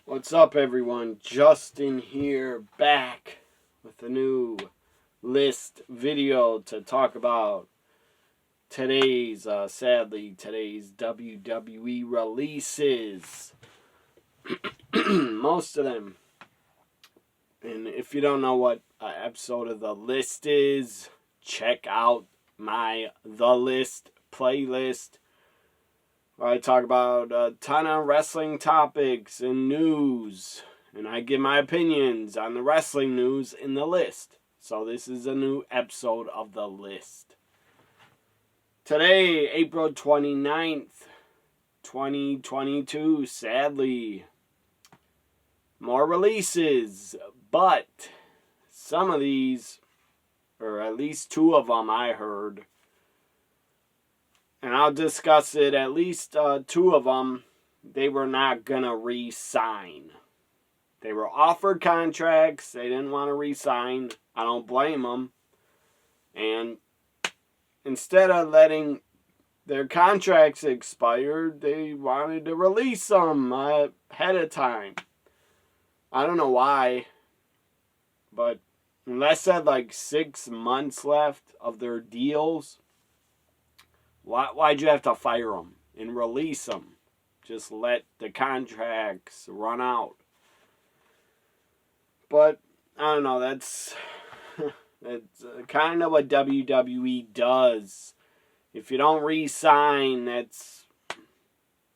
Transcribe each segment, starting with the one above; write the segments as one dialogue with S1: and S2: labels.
S1: What's up, everyone? Justin here, back with a new list video to talk about today's WWE releases. Most of them. And if you don't know what episode of the list is, check out my The List playlist. I talk about a ton of wrestling topics and news, and I give my opinions on the wrestling news in the list. So this is a new episode of the list. Today, April 29th, 2022, sadly, more releases, but some of these, or at least two of them I heard, and I'll discuss it, at least two of them, they were not going to re-sign. They were offered contracts. They didn't want to re-sign. I don't blame them. And instead of letting their contracts expire, they wanted to release them ahead of time. I don't know why, but unless they had like 6 months left of their deals, why'd you have to fire them and release them? Just let the contracts run out. But, I don't know, that's kind of what WWE does. If you don't re-sign, that's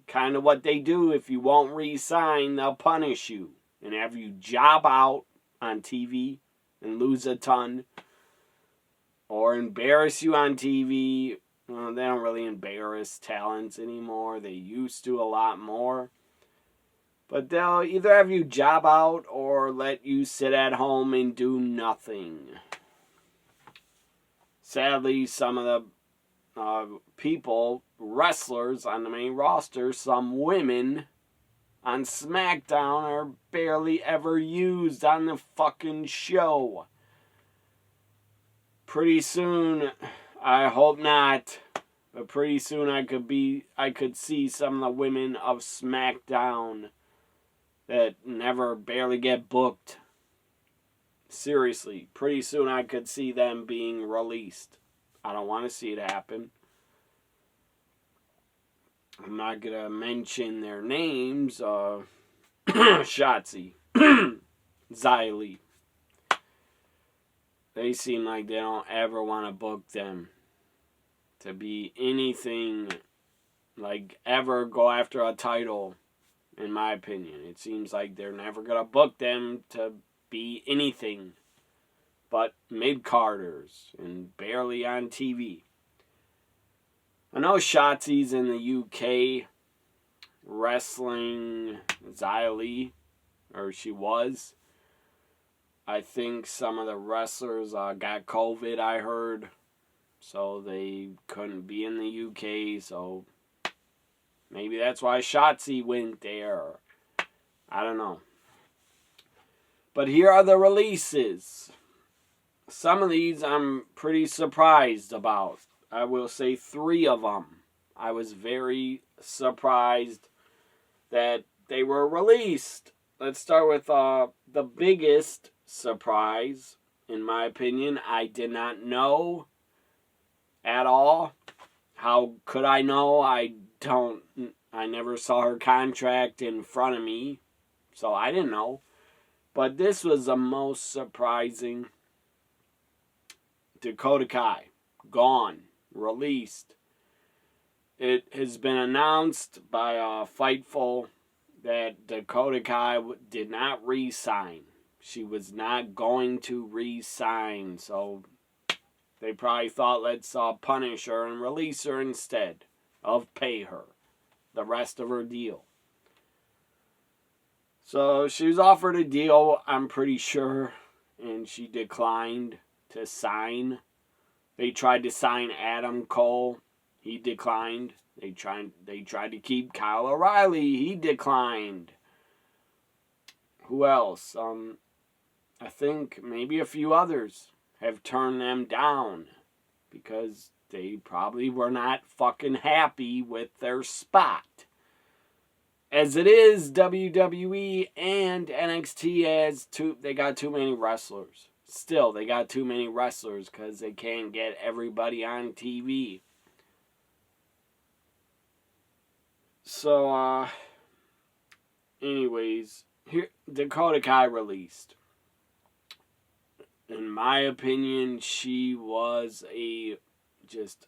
S1: kind of what they do. If you won't re-sign, they'll punish you and have you job out on TV and lose a ton, or embarrass you on TV. Well, they don't really embarrass talents anymore. They used to a lot more. But they'll either have you job out or let you sit at home and do nothing. Sadly, some of the people, wrestlers on the main roster, some women on SmackDown are barely ever used on the fucking show. Pretty soon, I hope not, but pretty soon I could see some of the women of SmackDown that barely get booked. Seriously, pretty soon I could see them being released. I don't want to see it happen. I'm not going to mention their names. Shotzi. Xylee. They seem like they don't ever want to book them to be anything, like ever go after a title, in my opinion. It seems like they're never going to book them to be anything but mid-carders and barely on TV. I know Shotzi's in the UK wrestling Xylee, or she was. I think some of the wrestlers got COVID, I heard. So they couldn't be in the UK. So maybe that's why Shotzi went there. I don't know. But here are the releases. Some of these I'm pretty surprised about. I will say 3 of them. I was very surprised that they were released. Let's start with the biggest surprise, in my opinion. I did not know at all. How could I know? I never saw her contract in front of me, so I didn't know. But this was the most surprising. Dakota Kai, gone, released. It has been announced by Fightful that Dakota Kai did not re-sign. She was not going to re-sign, so they probably thought, let's punish her and release her instead of pay her the rest of her deal. So she was offered a deal, I'm pretty sure, and she declined to sign. They tried to sign Adam Cole. He declined. They tried to keep Kyle O'Reilly. He declined. Who else? I think maybe a few others have turned them down because they probably were not fucking happy with their spot. as it is, WWE and NXT they got too many wrestlers. Still, they got too many wrestlers because they can't get everybody on TV. So, anyways, here Dakota Kai Released. In my opinion, she was just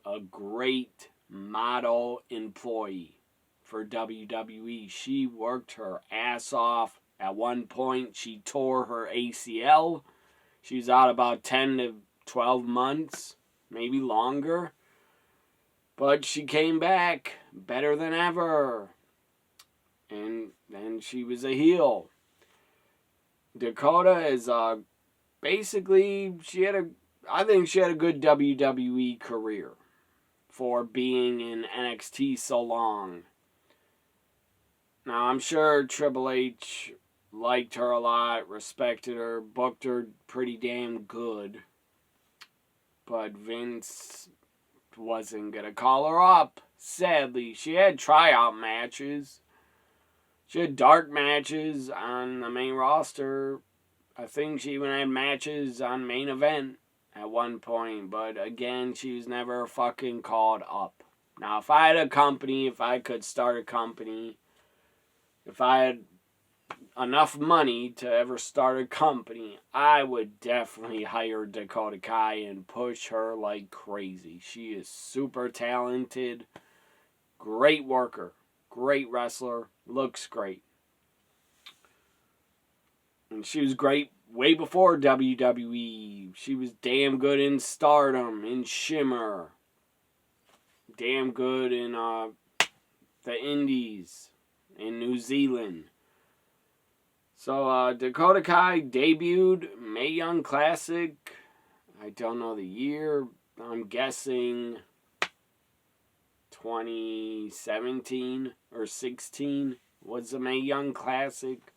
S1: a great model employee for WWE. She worked her ass off. At one point, she tore her ACL. She's out about 10 to 12 months, maybe longer. But she came back better than ever. And then she was a heel. Dakota is basically, I think she had a good WWE career for being in NXT so long. Now, I'm sure Triple H liked her a lot, respected her, booked her pretty damn good. But Vince wasn't going to call her up, sadly. She had tryout matches. She had dark matches on the main roster. I think she even had matches on main event at one point. But again, she was never fucking called up. Now, if I had a company, if I could start a company, if I had enough money to ever start a company, I would definitely hire Dakota Kai and push her like crazy. She is super talented, great worker, great wrestler, looks great. And she was great way before WWE. She was damn good in Stardom, in Shimmer. Damn good in the Indies, in New Zealand. So, Dakota Kai debuted Mae Young Classic. I don't know the year. I'm guessing 2017 or 16 was the Mae Young Classic.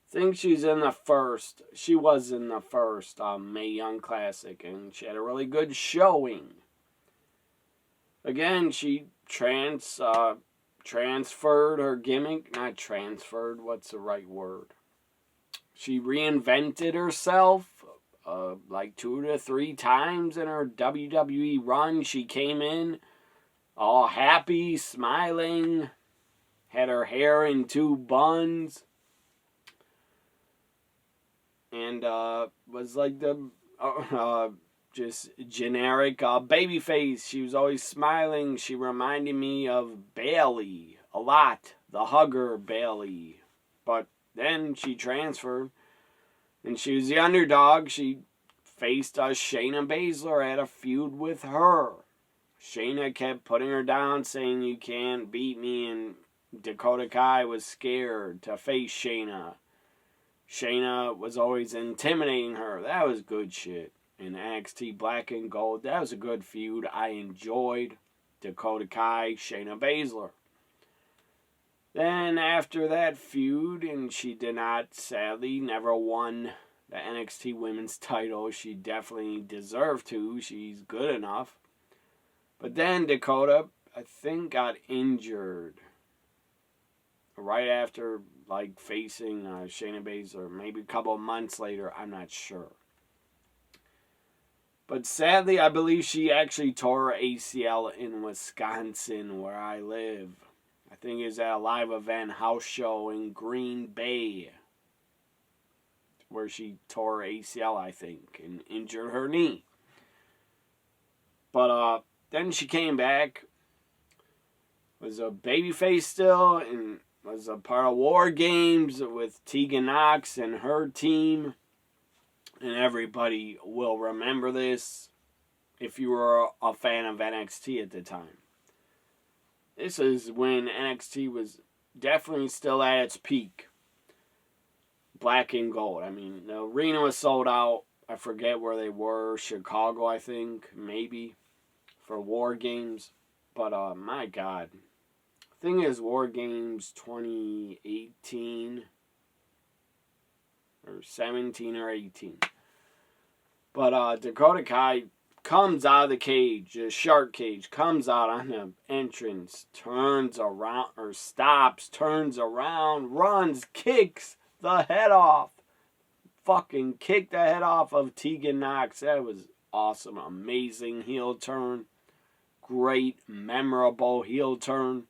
S1: I think she's in the first. She was in the first Mae Young Classic, and she had a really good showing. Again, she transferred her gimmick. Not transferred, what's the right word? She reinvented herself like 2 to 3 times in her WWE run. She came in all happy, smiling, had her hair in 2 buns, and was like the just generic babyface. She was always smiling. She reminded me of Bayley a lot, the hugger Bayley. But then she transferred, and she was the underdog. She faced Shayna Baszler, had a feud with her. Shayna kept putting her down, saying, "You can't beat me," and Dakota Kai was scared to face Shayna. Shayna was always intimidating her. That was good shit. In NXT Black and Gold, that was a good feud. I enjoyed Dakota Kai, Shayna Baszler. Then after that feud, and she did not, sadly, never won the NXT Women's title. She definitely deserved to. She's good enough. But then Dakota, I think, got injured right after, like, facing Shayna Baszler. Maybe a couple of months later. I'm not sure. But sadly, I believe she actually tore her ACL in Wisconsin, where I live. I think it was at a live event house show in Green Bay, where she tore her ACL, I think, and injured her knee. But then she came back, was a babyface still, and was a part of War Games with Tegan Knox and her team. And everybody will remember this if you were a fan of NXT at the time. This is when NXT was definitely still at its peak. Black and Gold. I mean, the arena was sold out. I forget where they were. Chicago, I think, maybe, for War Games. But, my God. The thing is, War Games 2018... or 17 or 18. But Dakota Kai comes out of the cage, the shark cage, comes out on the entrance, turns around, or stops, turns around, runs, kicks the head off. Fucking kicked the head off of Tegan Nox. That was awesome. Amazing heel turn. Great, memorable heel turn.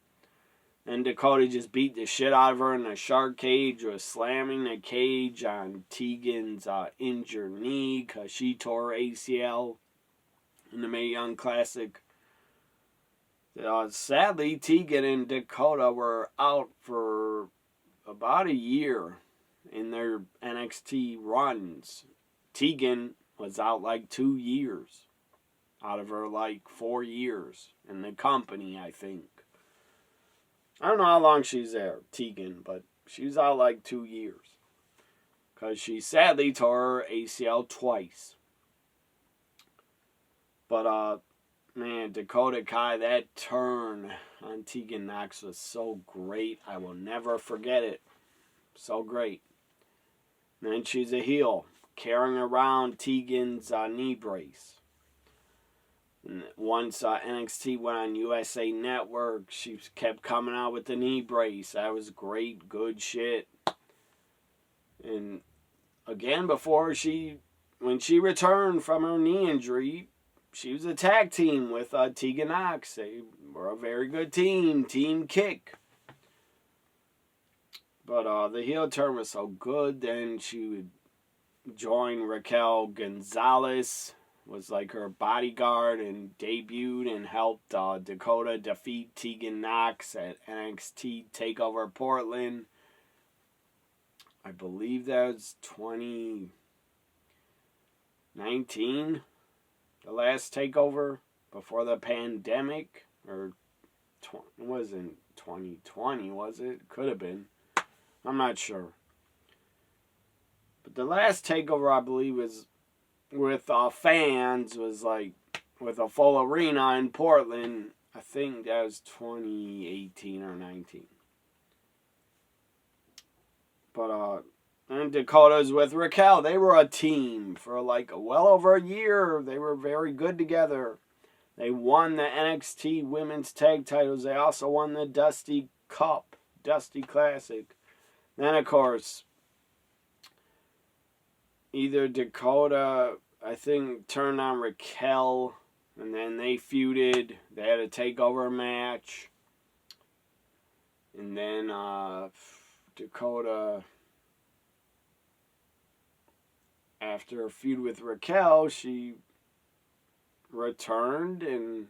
S1: And Dakota just beat the shit out of her in the shark cage, was slamming the cage on Tegan's injured knee because she tore ACL in the Mae Young Classic. Sadly, Tegan and Dakota were out for about a year in their NXT runs. Tegan was out like 2 years out of her like 4 years in the company, I think. I don't know how long she's there, Tegan, but she was out like 2 years. Because she sadly tore her ACL twice. But, man, Dakota Kai, that turn on Tegan Nox was so great. I will never forget it. So great. And then she's a heel, carrying around Tegan's knee brace. And once NXT went on USA Network, she kept coming out with the knee brace. That was great, good shit. And again, when she returned from her knee injury, she was a tag team with Tegan Nox. They were a very good team, Team Kick. But the heel turn was so good. Then she would join Raquel Gonzalez, was like her bodyguard, and debuted and helped Dakota defeat Tegan Nox at NXT TakeOver Portland. I believe that was 2019, the last TakeOver before the pandemic, or it wasn't 2020, was it? Could have been. I'm not sure. But the last TakeOver, I believe, was with fans, was like with a full arena in Portland. I think that was 2018 or 19. But and Dakota's with Raquel. They were a team for like well over a year. They were very good together. They won the NXT Women's Tag Titles. They also won the Dusty Cup, Dusty Classic. Then, of course, either Dakota, I think, turned on Raquel, and then they feuded. They had a takeover match. And then Dakota, after a feud with Raquel, she returned and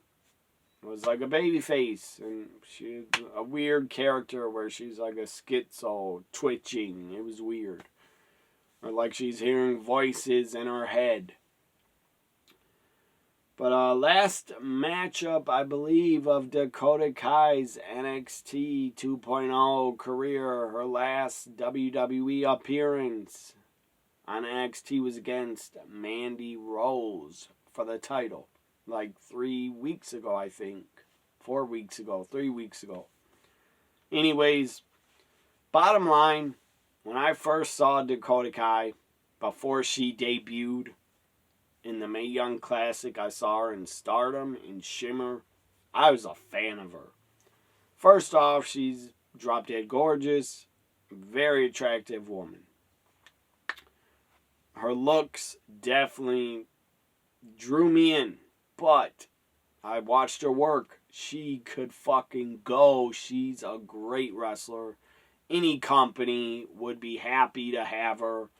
S1: was like a babyface. And she's a weird character where she's like a schizo, twitching. It was weird. Or like she's hearing voices in her head. But last matchup, I believe, of Dakota Kai's NXT 2.0 career, her last WWE appearance on NXT was against Mandy Rose for the title. Like 3 weeks ago, I think. 4 weeks ago, 3 weeks ago. Anyways, bottom line, when I first saw Dakota Kai, before she debuted in the Mae Young Classic, I saw her in Stardom, in Shimmer. I was a fan of her. First off, she's drop dead gorgeous, very attractive woman. Her looks definitely drew me in, but I watched her work. She could fucking go. She's a great wrestler. Any company would be happy to have her.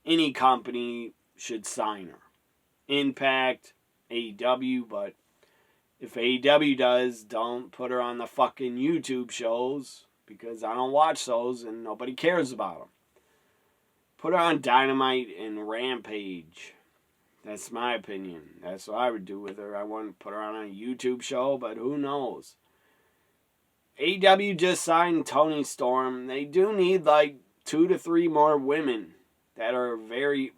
S1: Any company should sign her. Impact, AEW, but if AEW does, don't put her on the fucking YouTube shows, because I don't watch those and nobody cares about them. Put her on Dynamite and Rampage. That's my opinion. That's what I would do with her. I wouldn't put her on a YouTube show, but who knows? AEW just signed Toni Storm. They do need like 2 to 3 more women that are maybe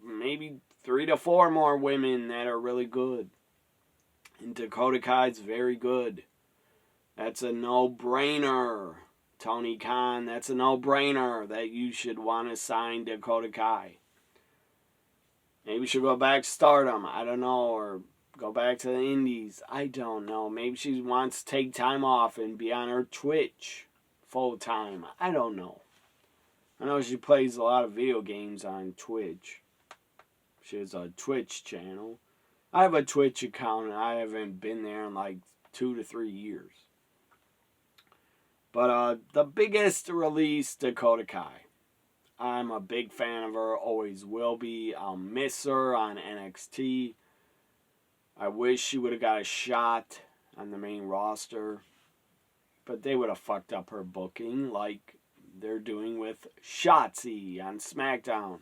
S1: 3 to 4 more women that are really good. And Dakota Kai's very good. That's a no-brainer. Tony Khan, that's a no-brainer that you should want to sign Dakota Kai. Maybe she'll go back to Stardom. I don't know. Or Go back to the indies. I don't know. Maybe she wants to take time off and be on her Twitch full time. I don't know. I know she plays a lot of video games on Twitch. She has a Twitch channel. I have a Twitch account and I haven't been there in like 2 to 3 years. But the biggest release, Dakota Kai. I'm a big fan of her, always will be. I'll miss her on NXT. I wish she would have got a shot on the main roster. But they would have fucked up her booking like they're doing with Shotzi on SmackDown.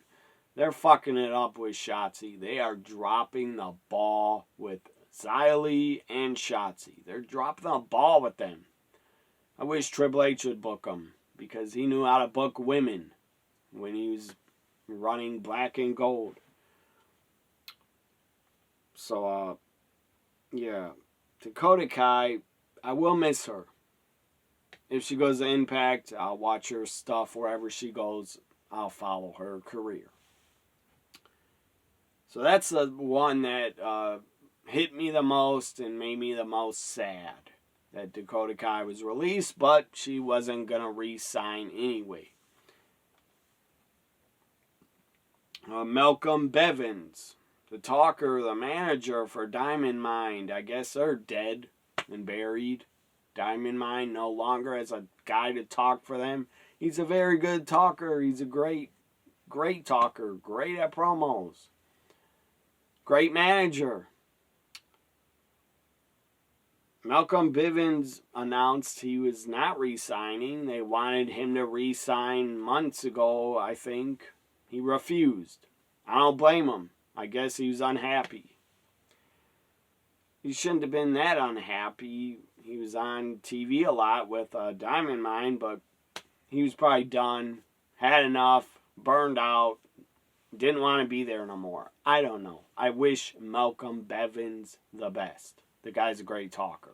S1: They're fucking it up with Shotzi. They are dropping the ball with Xylee and Shotzi. They're dropping the ball with them. I wish Triple H would book them because he knew how to book women when he was running Black and Gold. So, yeah. Dakota Kai, I will miss her. If she goes to Impact, I'll watch her stuff wherever she goes. I'll follow her career. So that's the one that hit me the most and made me the most sad. That Dakota Kai was released, but she wasn't going to re-sign anyway. Malcolm Bevins, the talker, the manager for Diamond Mine. I guess they're dead and buried. Diamond Mine no longer has a guy to talk for them. He's a very good talker. He's a great talker. Great at promos. Great manager. Malcolm Bivens announced he was not re-signing. They wanted him to re-sign months ago, I think. He refused. I don't blame him. I guess he was unhappy. He shouldn't have been that unhappy. He was on TV a lot with Diamond Mine, but he was probably done, had enough, burned out, didn't want to be there no more. I don't know. I wish Malcolm Bevins the best. The guy's a great talker.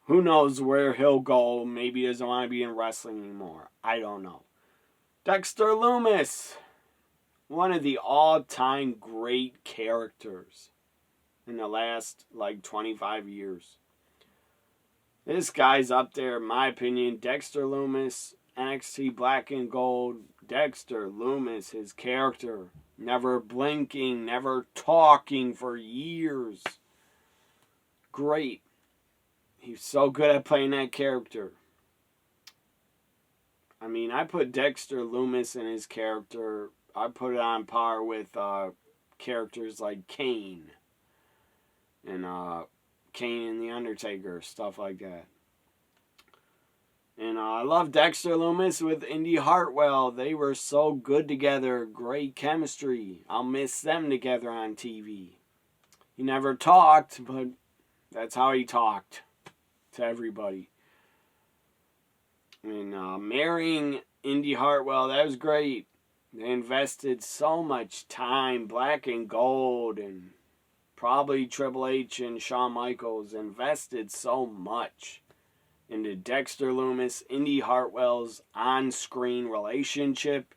S1: Who knows where he'll go? Maybe he doesn't want to be in wrestling anymore. I don't know. Dexter Loomis. One of the all-time great characters in the last, 25 years. This guy's up there, in my opinion. Dexter Loomis, NXT Black and Gold. Dexter Loomis, his character. Never blinking, never talking for years. Great. He's so good at playing that character. I mean, I put Dexter Loomis in his character. I put it on par with characters like Kane. And Kane and The Undertaker, stuff like that. And I love Dexter Loomis with Indy Hartwell. They were so good together. Great chemistry. I'll miss them together on TV. He never talked, but that's how he talked to everybody. And marrying Indy Hartwell, that was great. They invested so much time. Black and Gold and probably Triple H and Shawn Michaels invested so much into Dexter Loomis, Indy Hartwell's on-screen relationship.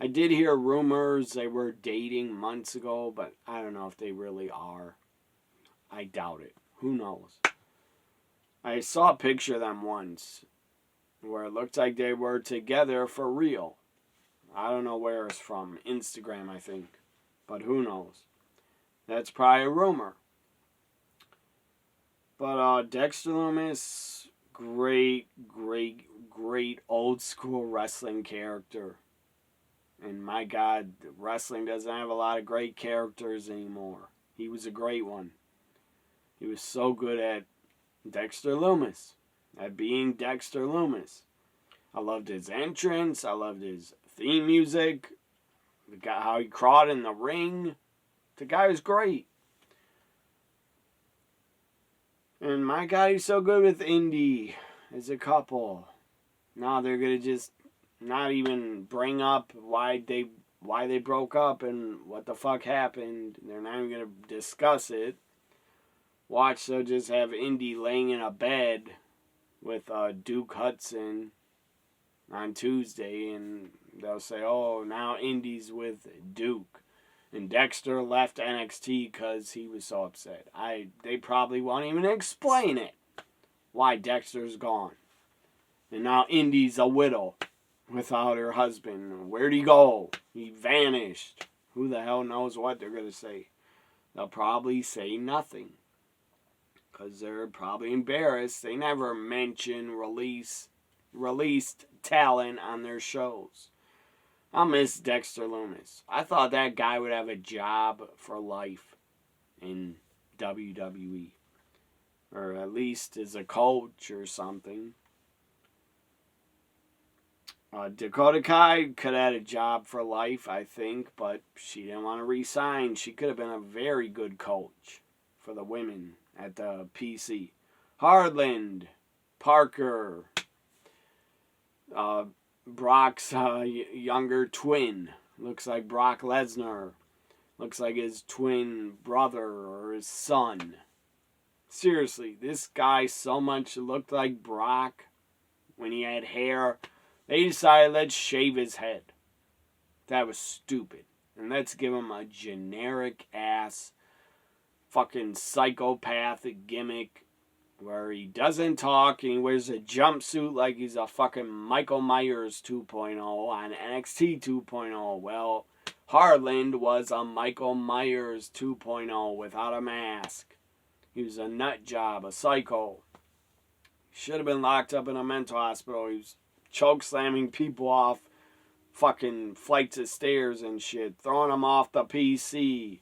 S1: I did hear rumors they were dating months ago, but I don't know if they really are. I doubt it. Who knows? I saw a picture of them once where it looked like they were together for real. I don't know where it's from. Instagram, I think. But who knows? That's probably a rumor. But Dexter Loomis, great old school wrestling character. And my God, wrestling doesn't have a lot of great characters anymore. He was a great one. He was so good at Dexter Loomis. At being Dexter Loomis. I loved his entrance. I loved his theme music. The guy, how he crawled in the ring. The guy was great. And my God, he's so good with Indy as a couple. Now they're going to just not even bring up why they broke up and what the fuck happened. They're not even going to discuss it. Watch, they'll just have Indy laying in a bed with Duke Hudson on Tuesday, and they'll say, oh, now Indy's with Duke. And Dexter left NXT because he was so upset. They probably won't even explain it. Why Dexter's gone. And now Indy's a widow without her husband. Where'd he go? He vanished. Who the hell knows what they're going to say? They'll probably say nothing. Because they're probably embarrassed. They never mention released talent on their shows. I'll miss Dexter Loomis. I thought that guy would have a job for life in WWE. Or at least as a coach or something. Dakota Kai could have had a job for life, I think, but she didn't want to resign. She could have been a very good coach for the women at the PC. Hardland, Parker, Brock's younger twin. Looks like Brock Lesnar. Looks like his twin brother or his son. Seriously, this guy so much looked like Brock when he had hair. They decided, let's shave his head. That was stupid. And let's give him a generic ass fucking psychopathic gimmick where he doesn't talk and he wears a jumpsuit like he's a fucking Michael Myers 2.0 on NXT 2.0. Well, Harland was a Michael Myers 2.0 without a mask. He was a nut job, a psycho. He should have been locked up in a mental hospital. He was choke slamming people off fucking flights of stairs and shit. Throwing them off the PC.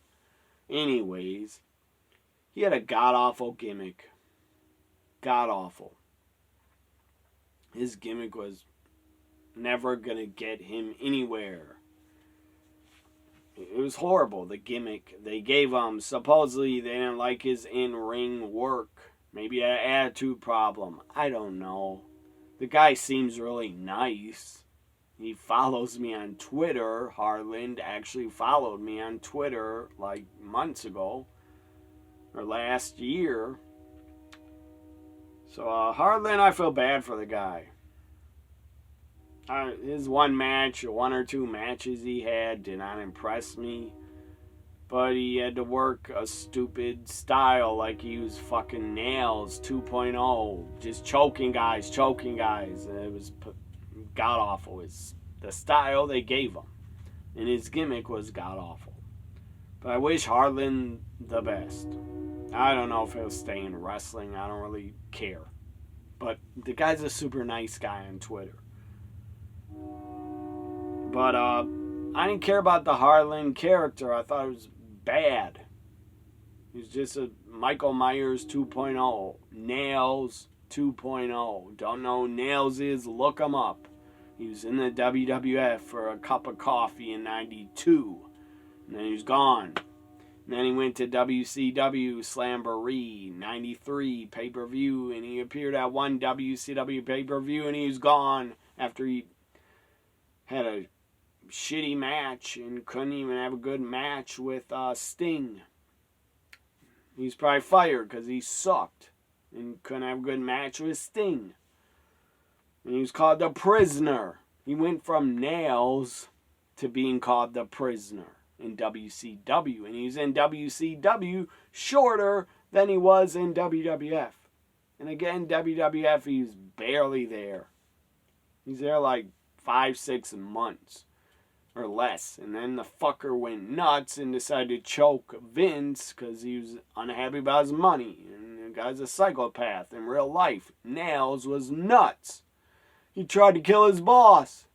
S1: Anyways, he had a god-awful gimmick. God-awful. His gimmick was never gonna get him anywhere. It was horrible, the gimmick they gave him. Supposedly they didn't like his in-ring work. Maybe an attitude problem. I don't know. The guy seems really nice. He follows me on Twitter. Harland actually followed me on Twitter like months ago. Or last year. So Harland, I feel bad for the guy. His one or two matches he had did not impress me. But he had to work a stupid style like he was fucking Nails 2.0. Just choking guys. It was god-awful. It's the style they gave him. And his gimmick was god-awful. But I wish Harland the best. I don't know if he'll stay in wrestling. I don't really care. But the guy's a super nice guy on Twitter. But I didn't care about the Harland character. I thought it was bad. He was just a Michael Myers 2.0. Nails 2.0. Don't know who Nails is? Look him up. He was in the WWF for a cup of coffee in 92. And then he was gone. And then he went to WCW Slamboree 93 pay-per-view. And he appeared at one WCW pay-per-view. And he was gone after he had a shitty match and couldn't even have a good match with Sting. He's probably fired because he sucked and couldn't have a good match with Sting. And he was called the Prisoner. He went from Nails to being called the Prisoner in WCW. And he was in WCW shorter than he was in WWF. And again, WWF, he was barely there. He's there like 5-6 months. Or less. And then the fucker went nuts and decided to choke Vince because he was unhappy about his money. And the guy's a psychopath in real life. Nails was nuts. He tried to kill his boss.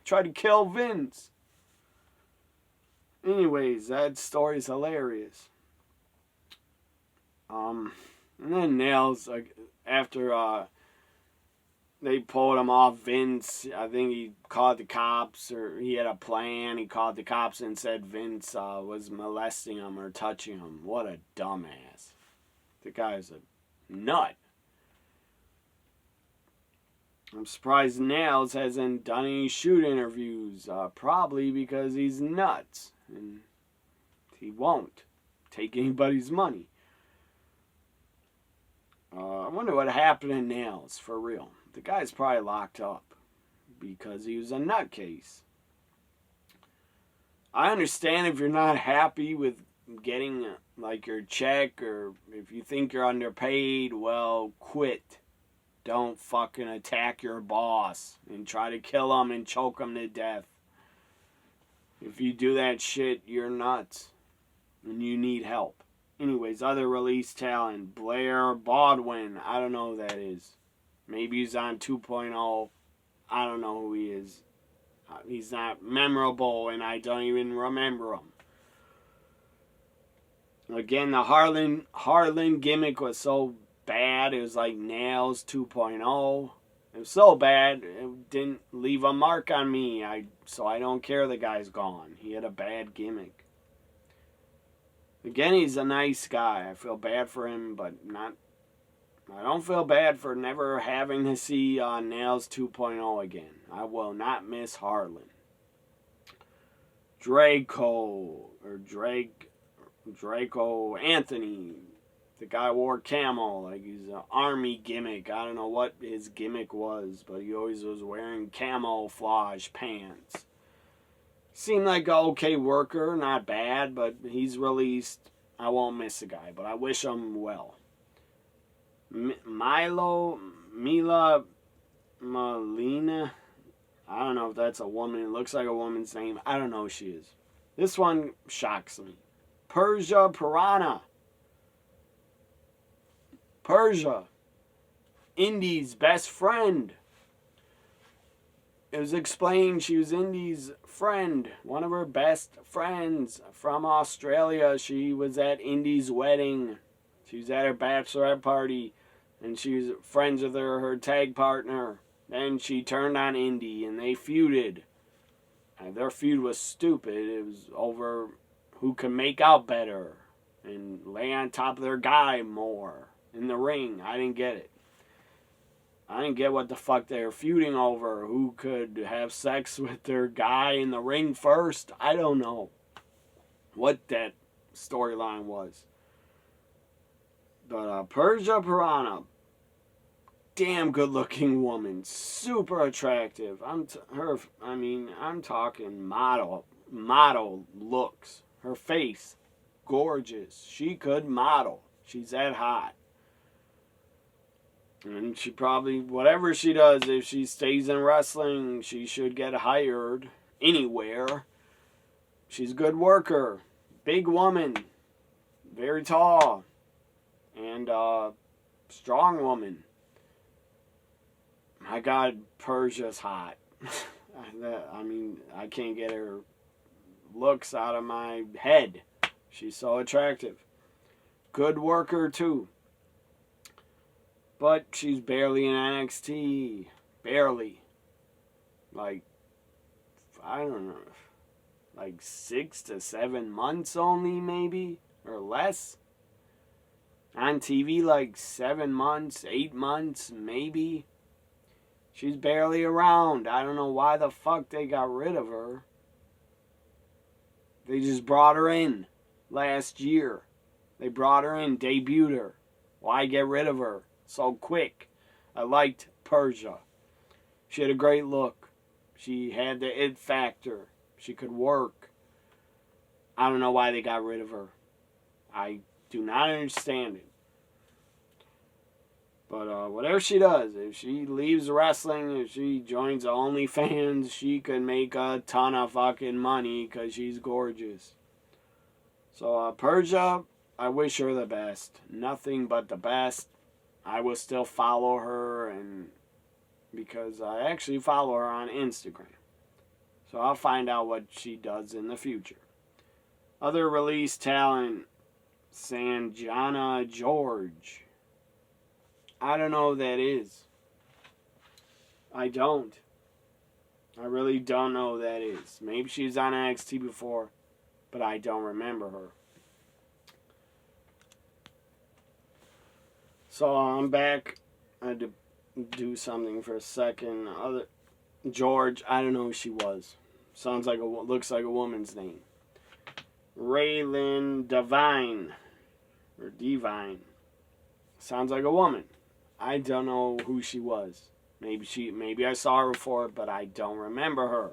S1: Tried to kill Vince. Anyways, that story's hilarious. And then Nails, after they pulled him off Vince. I think he called the cops, or he had a plan. He called the cops and said Vince was molesting him or touching him. What a dumbass. The guy's a nut. I'm surprised Nails hasn't done any shoot interviews. Probably because he's nuts. And he won't take anybody's money. I wonder what happened to Nails, for real. The guy's probably locked up because he was a nutcase. I understand if you're not happy with getting like your check, or if you think you're underpaid, well, quit. Don't fucking attack your boss and try to kill him and choke him to death. If you do that shit, you're nuts. And you need help. Anyways, other release talent. Blair Baldwin. I don't know who that is. Maybe he's on 2.0. I don't know who he is. He's not memorable, and I don't even remember him. Again, the Harlan gimmick was so bad. It was like Nails 2.0. It was so bad, it didn't leave a mark on me. So I don't care the guy's gone. He had a bad gimmick. Again, he's a nice guy. I feel bad for him, but I don't feel bad for never having to see Nails 2.0 again. I will not miss Harlan. Draco Anthony. The guy wore camo, like he's an army gimmick. I don't know what his gimmick was, but he always was wearing camouflage pants. Seemed like an okay worker, not bad, but he's released. I won't miss the guy, but I wish him well. Mila Molina. I don't know if that's a woman. It looks like a woman's name. I don't know who she is. This one shocks me. Persia Piranha. Persia. Indy's best friend. It was explained she was Indy's friend. One of her best friends from Australia. She was at Indy's wedding. She was at her bachelorette party. And she was friends with her tag partner. Then she turned on Indy and they feuded. And their feud was stupid. It was over who can make out better and lay on top of their guy more in the ring. I didn't get it. I didn't get what the fuck they were feuding over. Who could have sex with their guy in the ring first? I don't know what that storyline was. But Persia Piranha, damn good looking woman, super attractive. I'm talking model looks. Her face, gorgeous. She could model. She's that hot. And she probably, whatever she does, if she stays in wrestling, she should get hired anywhere. She's a good worker. Big woman. Very tall. And strong woman. My God, Persia's hot. I can't get her looks out of my head. She's so attractive. Good worker, too. But she's barely in NXT. Barely. Like, I don't know. Like 6 to 7 months only, maybe? Or less? On TV, like 7 months, 8 months, maybe? She's barely around. I don't know why the fuck they got rid of her. They just brought her in last year. They brought her in, debuted her. Why get rid of her so quick? I liked Persia. She had a great look. She had the it factor. She could work. I don't know why they got rid of her. I do not understand it. But whatever she does, if she leaves wrestling, if she joins the OnlyFans, she could make a ton of fucking money because she's gorgeous. So Persia, I wish her the best. Nothing but the best. I will still follow her, and because I actually follow her on Instagram. So I'll find out what she does in the future. Other release talent, Sanjana George. I don't know who that is. I don't. I really don't know who that is. Maybe she was on NXT before, but I don't remember her. So I'm back. I had to do something for a second. George, I don't know who she was. Looks like a woman's name. Raylan Devine. Or Divine. Sounds like a woman. I don't know who she was. Maybe I saw her before, but I don't remember her.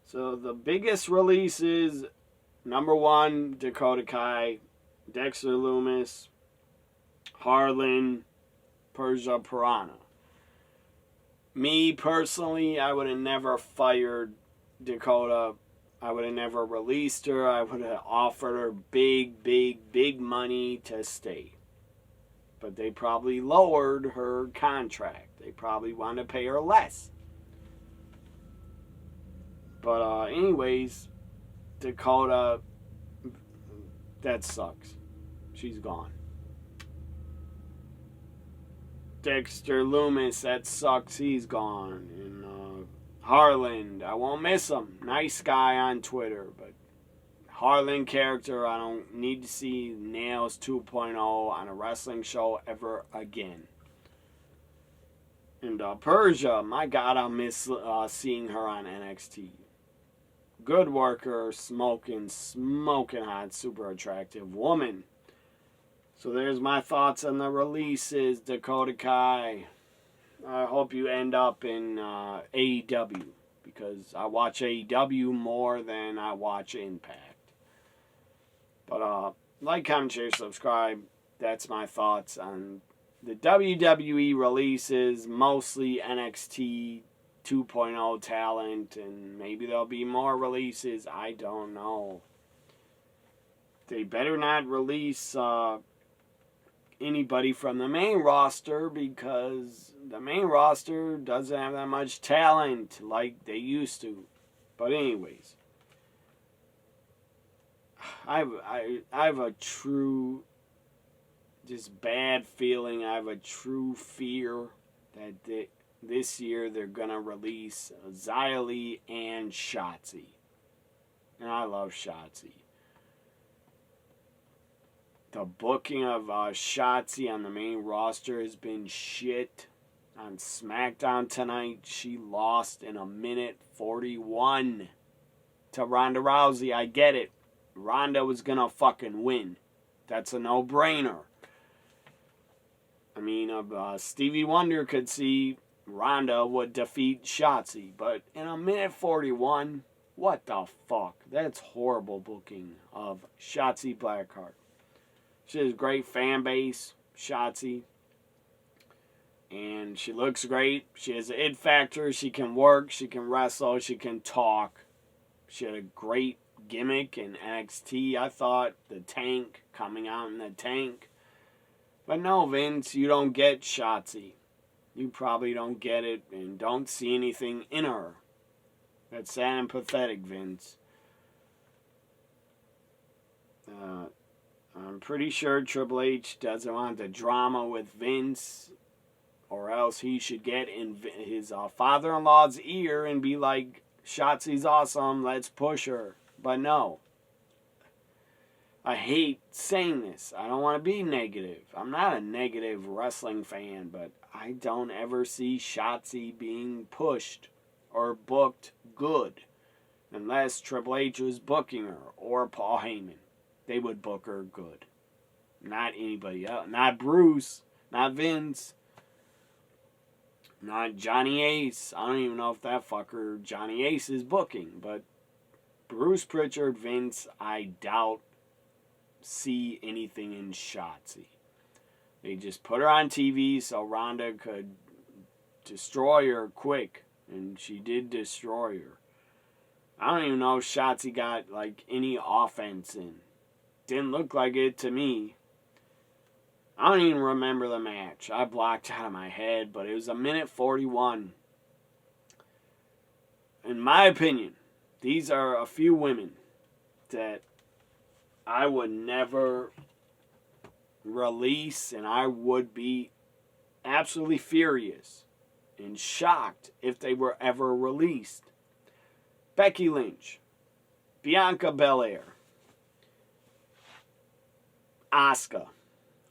S1: So the biggest releases, number one, Dakota Kai, Dexter Loomis, Harlan, Persia Piranha. Me personally, I would have never fired Dakota. I would have never released her. I would have offered her big money to stay. But they probably lowered her contract. They probably wanted to pay her less. But anyways, Dakota, that sucks. She's gone. Dexter Loomis, that sucks. He's gone. And Harlan, I won't miss him. Nice guy on Twitter, but Harlan character, I don't need to see Nails 2.0 on a wrestling show ever again. And Persia, my God, I miss seeing her on NXT. Good worker, smoking hot, super attractive woman. So there's my thoughts on the releases, Dakota Kai. I hope you end up in AEW, because I watch AEW more than I watch Impact. But like, comment, share, subscribe. That's my thoughts on the WWE releases, mostly NXT 2.0 talent, and maybe there'll be more releases. I don't know. They better not release anybody from the main roster, because the main roster doesn't have that much talent like they used to. But anyways, I have a true, just bad feeling. I have a true fear that this year they're gonna release Xia Li and Shotzi, and I love Shotzi. The booking of Shotzi on the main roster has been shit. On SmackDown tonight, she lost in 1:41 to Ronda Rousey. I get it. Ronda was going to fucking win. That's a no-brainer. I mean, Stevie Wonder could see Ronda would defeat Shotzi. But in 1:41, what the fuck? That's horrible booking of Shotzi Blackheart. She has a great fan base, Shotzi. And she looks great. She has an it factor. She can work. She can wrestle. She can talk. She had a great gimmick in NXT. I thought the tank, coming out in the tank. But no, Vince, you don't get Shotzi. You probably don't get it and don't see anything in her. That's sad and pathetic, Vince. I'm pretty sure Triple H doesn't want the drama with Vince, or else he should get in his father-in-law's ear and be like, Shotzi's awesome, let's push her. But no. I hate saying this. I don't want to be negative. I'm not a negative wrestling fan, but I don't ever see Shotzi being pushed or booked good unless Triple H was booking her or Paul Heyman. They would book her good. Not anybody else. Not Bruce. Not Vince. Not Johnny Ace. I don't even know if that fucker Johnny Ace is booking. But Bruce Pritchard, Vince, I doubt see anything in Shotzi. They just put her on TV so Ronda could destroy her quick. And she did destroy her. I don't even know if Shotzi got like any offense in. Didn't look like it to me. I don't even remember the match. I blocked out of my head, but it was 1:41. In my opinion, these are a few women that I would never release, and I would be absolutely furious and shocked if they were ever released. Becky Lynch, Bianca Belair, Asuka,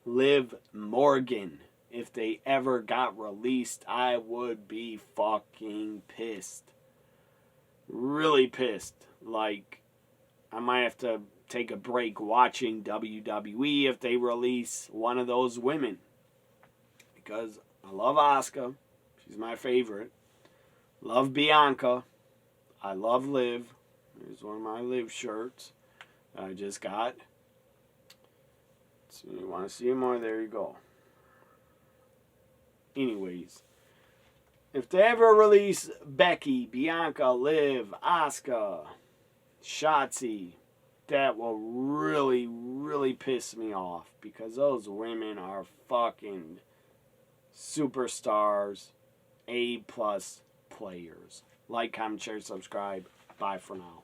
S1: Liv Morgan. If they ever got released, I would be fucking pissed. Really pissed. Like, I might have to take a break watching WWE if they release one of those women. Because I love Asuka. She's my favorite. Love Bianca. I love Liv. Here's one of my Liv shirts that I just got. So you want to see more? There you go. Anyways, if they ever release Becky, Bianca, Liv, Asuka, Shotzi, that will really, really piss me off, because those women are fucking superstars, A+ players. Like, comment, share, subscribe. Bye for now.